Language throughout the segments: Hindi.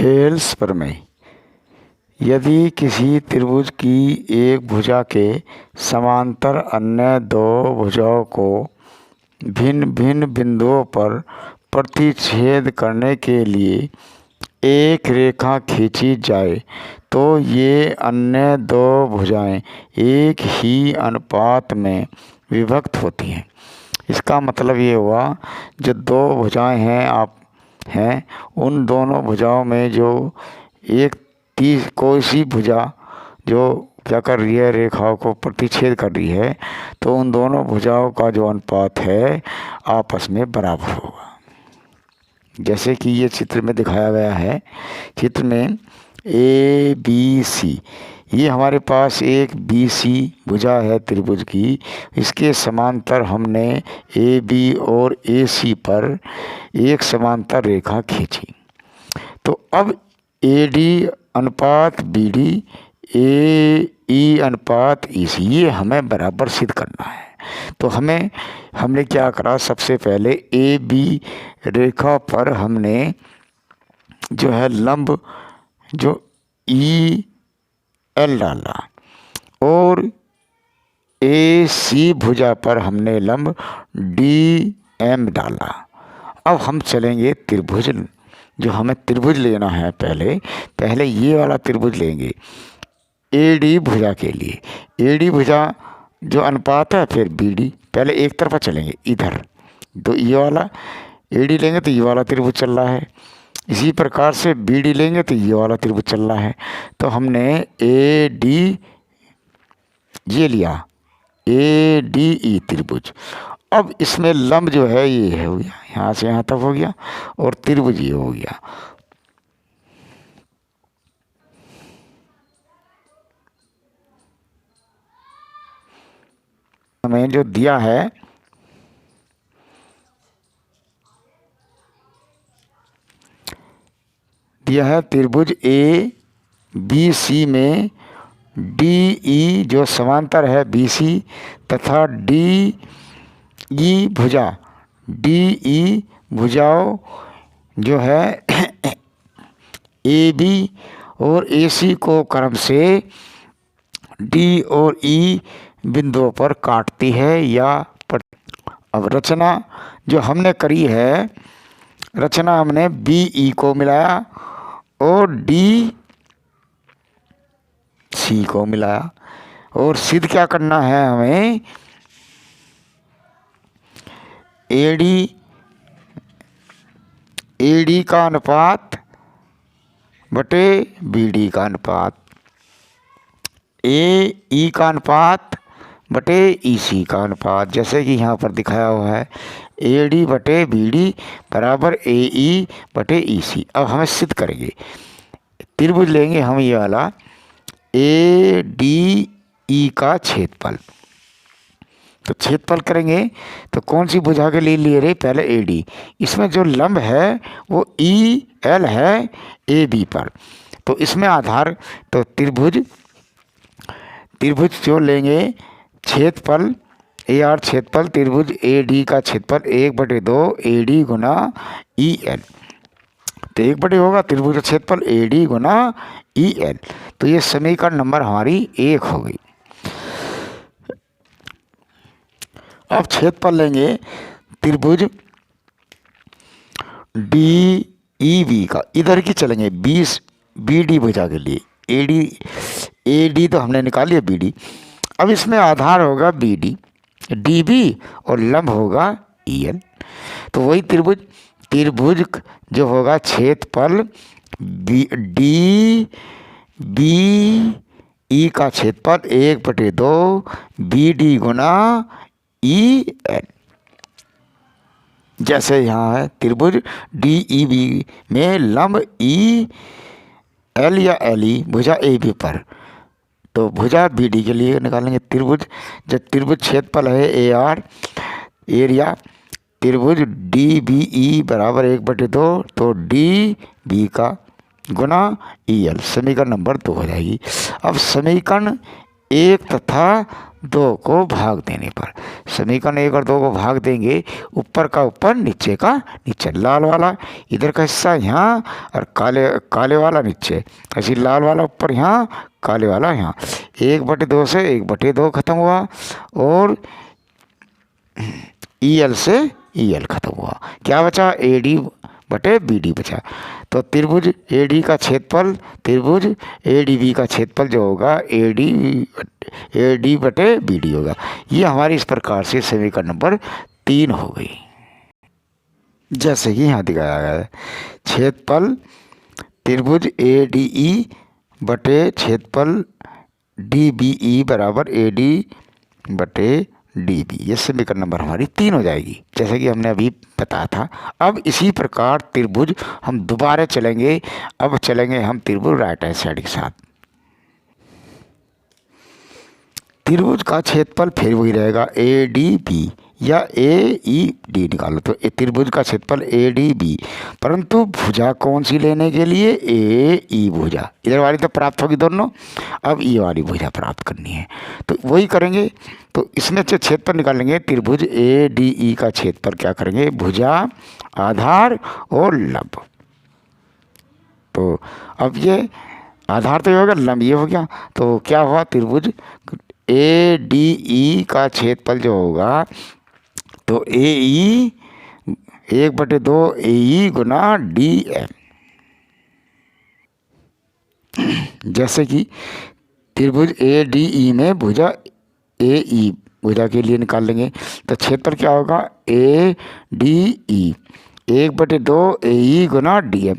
हेल्स प्रमेय। यदि किसी त्रिभुज की एक भुजा के समांतर अन्य दो भुजाओं को भिन्न भिन्न बिंदुओं पर प्रतिच्छेद करने के लिए एक रेखा खींची जाए तो ये अन्य दो भुजाएं एक ही अनुपात में विभक्त होती हैं। इसका मतलब ये हुआ, जो दो भुजाएं हैं उन दोनों भुजाओं में जो एक कोई सी भुजा जो क्या कर रही है, रेखाओं को प्रतिच्छेद कर रही है, तो उन दोनों भुजाओं का जो अनुपात है आपस में बराबर होगा। जैसे कि ये चित्र में दिखाया गया है। चित्र में ए बी सी, ये हमारे पास एक बी सी भुजा है त्रिभुज की। इसके समांतर हमने ए बी और ए सी पर एक समांतर रेखा खींची। तो अब ए डी अनुपात बी डी, ए ई अनुपात ई सी, ये हमें बराबर सिद्ध करना है। तो हमने क्या करा, सबसे पहले ए बी रेखा पर हमने जो है लंब जो ई एल डाला और ए सी भुजा पर हमने लंब डी एम डाला। अब हम चलेंगे त्रिभुज, जो हमें त्रिभुज लेना है, पहले ये वाला त्रिभुज लेंगे ए डी भुजा के लिए। ए डी भुजा जो अनुपात है, फिर बी डी, पहले एक तरफा चलेंगे इधर, तो ये वाला ए डी लेंगे तो ये वाला त्रिभुज चल रहा है। इसी प्रकार से बी डी लेंगे तो ये वाला त्रिभुज चल रहा है। तो हमने ए डी ये लिया, ए डी ई त्रिभुज। अब इसमें लंब जो है ये हो गया, यहाँ से यहाँ तक हो गया, और त्रिभुज ये हो गया। हमें जो दिया है त्रिभुज ए बी सी में डी ई जो समांतर है बी सी तथा डी ई भुजा, डी ई भुजाओं जो है ए बी और ए सी को क्रम से डी और ई बिंदुओं पर काटती है या अब रचना जो हमने करी है, रचना हमने बी ई को मिलाया और डी सी को मिलाया, और सिद्ध क्या करना है हमें, ए डी का अनुपात बटे बी डी का अनुपात, ए ई का अनुपात बटे ई सी का अनुपात, जैसे कि यहाँ पर दिखाया हुआ है ए डी बटे बी डी बराबर ए ई बटे ई सी। अब हमें सिद्ध करेंगे, त्रिभुज लेंगे हम ये वाला ए डी ई का छेदफल। तो छेदफल करेंगे तो कौन सी भुजा के लिए ले रहे, पहले ए डी, इसमें जो लंब है वो ई एल है ए बी पर। तो इसमें आधार, तो त्रिभुज जो लेंगे छेदफल ए आर छेदफल त्रिभुज ए डी का छेदफल 1/2 A D Guna E L. तो 1/2 होगा त्रिभुज का छेदफल A D Guna E L. तो ये समीकरण नंबर हमारी 1 हो गई। अब छेदफल लेंगे त्रिभुज डी ई बी का, इधर की चलेंगे बी डी भुजा के लिए। ए डी तो हमने निकाल लिया बी डी। अब इसमें आधार होगा बी डी बी और लंब होगा ई एल। तो वही त्रिभुज जो होगा छेदफल डी बी ई का छेदफल 1/2 बी डी गुना ई एल। जैसे यहाँ है त्रिभुज डी ई बी में लंब ई एल या एल ई भुजा ए बी पर, तो भुजा बी डी के लिए निकालेंगे त्रिभुज। जब त्रिभुज छेदफल है ए आर एरिया, त्रिभुज डी बी ई बराबर 1/2, तो डी बी का गुना ई एल, समीकरण नंबर 2 हो जाएगी। अब समीकरण 1 तथा 2 को भाग देने पर, समीकरण 1 और 2 को भाग देंगे, ऊपर का ऊपर नीचे का नीचे, लाल वाला इधर का हिस्सा यहाँ और काले काले वाला नीचे, ऐसे लाल वाला ऊपर यहाँ, काले वाला यहाँ। 1/2 से 1/2 खत्म हुआ और EL से EL खत्म हुआ। क्या बचा? AD/BD बचा। तो त्रिभुज AD का क्षेत्रफल, त्रिभुज ADB का क्षेत्रफल जो होगा AD/BD होगा। ये हमारी इस प्रकार से समीकरण नंबर 3 हो गई। जैसे कि यहाँ दिखाया गया है, क्षेत्रफल त्रिभुज ADE बटे क्षेत्रफल DBE बराबर AD/DB, ये समीकरण नंबर हमारी 3 हो जाएगी, जैसे कि हमने अभी बताया था। अब इसी प्रकार त्रिभुज हम दोबारा चलेंगे, अब चलेंगे हम त्रिभुज राइट हैंड साइड के साथ। त्रिभुज का क्षेत्रफल फिर वही रहेगा ADB या AED निकालो, तो त्रिभुज का क्षेत्रफल ADB, परंतु भुजा कौन सी लेने के लिए? AE भुजा, इधर वाली तो प्राप्त होगी दोनों, अब ये वाली भुजा प्राप्त करनी है, तो वही करेंगे। तो इसमें से क्षेत्रफल निकालेंगे, त्रिभुज ADE का क्षेत्रफल क्या करेंगे? भुजा, आधार और लंब। तो अब ये आधार तो ये हो गया, लंब ये हो गया, तो क्या हुआ? त्रिभुज ADE का क्षेत्रफल जो होगा तो AE 1/2 AE गुना DM, जैसे कि त्रिभुज ADE में भुजा AE भुजा के लिए निकाल लेंगे, तो क्षेत्रफल क्या होगा? ADE 1/2 AE गुना DM,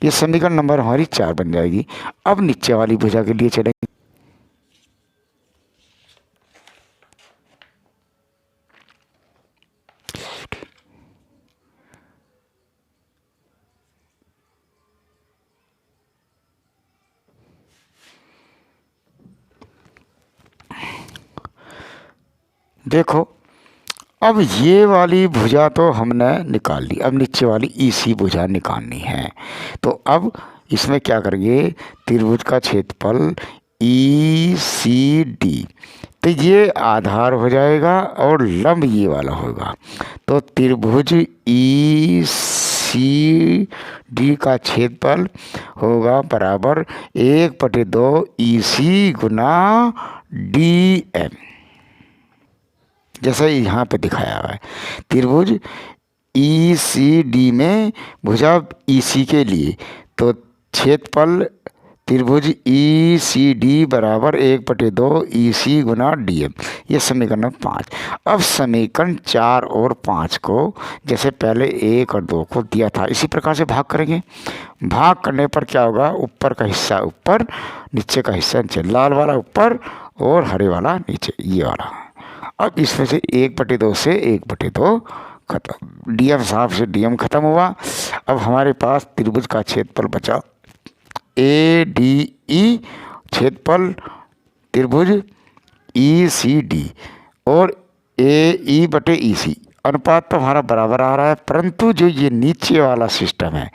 ये समीकरण नंबर हमारी 4 बन जाएगी। अब नीचे वाली भुजा के लिए चलेंगे। देखो, अब ये वाली भुजा तो हमने निकाल ली, अब नीचे वाली EC भुजा निकालनी है। तो अब इसमें क्या करेंगे? त्रिभुज का क्षेत्रफल ECD, तो ये आधार हो जाएगा और लंब ये वाला होगा, तो त्रिभुज ECD का क्षेत्रफल होगा बराबर 1/2 EC गुना DM, जैसा यहाँ पे दिखाया हुआ है। त्रिभुज ECD में भुजा EC के लिए, तो क्षेत्रफल त्रिभुज ECD बराबर 1/2 EC गुना DM, ये समीकरण 5। अब समीकरण 4 और 5 को जैसे पहले 1 और 2 को दिया था इसी प्रकार से भाग करेंगे। भाग करने पर क्या होगा? ऊपर का हिस्सा ऊपर, नीचे का हिस्सा नीचे, लाल वाला ऊपर और हरे वाला नीचे, ये वाला। अब इसमें से 1/2 से 1/2 खत्म, DM साहब से DM खत्म हुआ। अब हमारे पास त्रिभुज का क्षेत्रफल बचा ADE, क्षेत्रफल त्रिभुज ECD और AE/EC, अनुपात तो हमारा बराबर आ रहा है, परंतु जो ये नीचे वाला सिस्टम है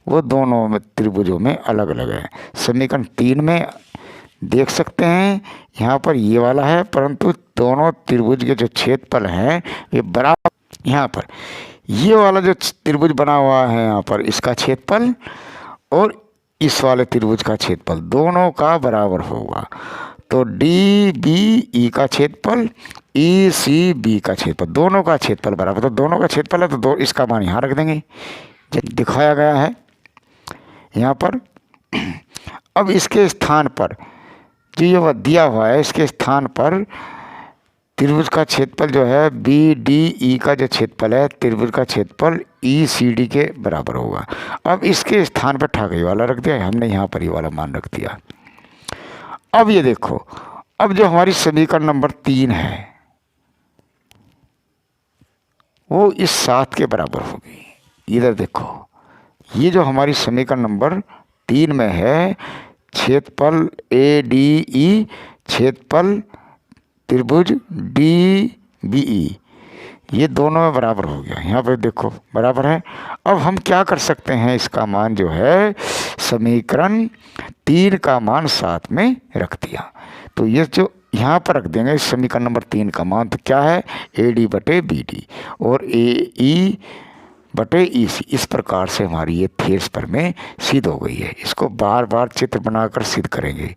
वो दोनों में त्रिभुजों में अलग अलग है। समीकरण 3 में देख सकते हैं, यहाँ पर ये वाला है, परंतु दोनों त्रिभुज के जो क्षेत्रफल हैं ये बराबर। यहाँ पर ये वाला जो त्रिभुज बना हुआ है यहाँ पर, इसका क्षेत्रफल और इस वाले त्रिभुज का क्षेत्रफल दोनों का बराबर होगा। तो DBE का क्षेत्रफल ECB का क्षेत्रफल, दोनों का क्षेत्रफल बराबर, तो दोनों का क्षेत्रफल है तो दो, इसका मान यहाँ रख देंगे जब दिखाया गया है यहाँ पर। अब इसके स्थान पर जो ये दिया हुआ है, इसके स्थान पर त्रिभुज का क्षेत्रफल जो है BDE का जो क्षेत्रफल है, त्रिभुज का क्षेत्रफल ECD के बराबर होगा। अब इसके स्थान पर ठाकई वाला रख दिया, हमने यहाँ पर ये वाला मान रख दिया। अब ये देखो, अब जो हमारी समीकरण नंबर 3 है वो इस 7 के बराबर होगी। इधर देखो, ये जो हमारी समीकरण नंबर 3 में है, क्षेत्रफल ADE, क्षेत्रफल त्रिभुज DBE, ये दोनों में बराबर हो गया। यहाँ पर देखो बराबर है। अब हम क्या कर सकते हैं? इसका मान जो है समीकरण 3 का मान 7 में रख दिया, तो ये जो यहाँ पर रख देंगे समीकरण नंबर 3 का मान। तो क्या है, AD/BD और AE/EC। इस प्रकार से हमारी ये थेरस पर में सिद्ध हो गई है। इसको बार बार चित्र बनाकर सिद्ध करेंगे।